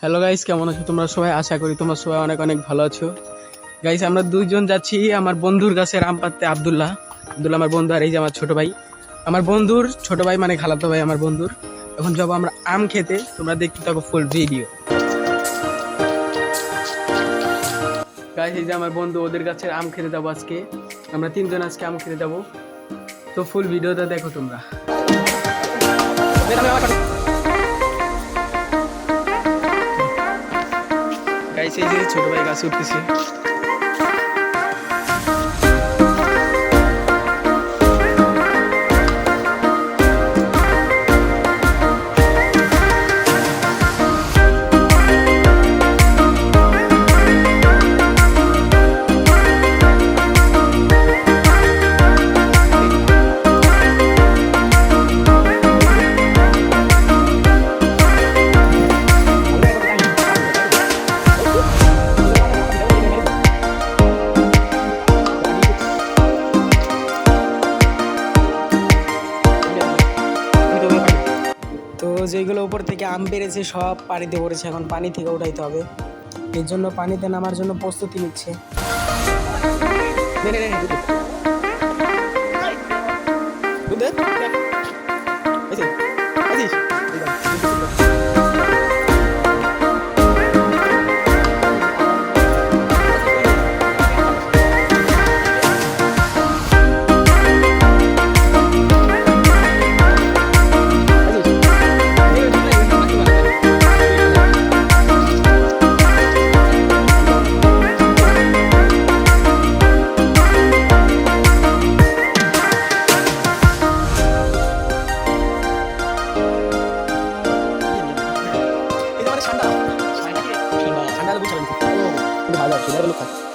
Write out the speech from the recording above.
Hello guys, কেমন আছো তোমরা সবাই? আশা করি তোমরা সবাই অনেক অনেক ভালো আছো। গাইস, আমরা দুইজন যাচ্ছি আমার বন্ধুর কাছে আম পাড়তে। আব্দুল্লাহ আমার বন্ধু, আর এই যে আমার ছোট ভাই, আমার বন্ধুর ছোট ভাই, মানে খালাতো ভাই আমার বন্ধুর। এখন যাবো আমরা আম খেতে, তোমরা দেখতে থাকো ফুল ভিডিও। গাইস, এই যে আমার বন্ধু, ওদের কাছে আম খেতে যাবো আজকে। আমরা তিনজন আজকে আম খেতে যাবো, তো ফুল ভিডিওটা দেখো তোমরা। গাইস, এই যে ছোট ভাই গাছে উঠতেছে। তো যেগুলো উপর থেকে আম পেড়েছে সব পানিতে পড়েছে, এখন পানি থেকে উঠাইতে হবে। এর জন্য পানিতে নামার জন্য প্রস্তুতি নিচ্ছে। ঠান্ডা ঠান্ডা ঠান্ডা ভালো আছে।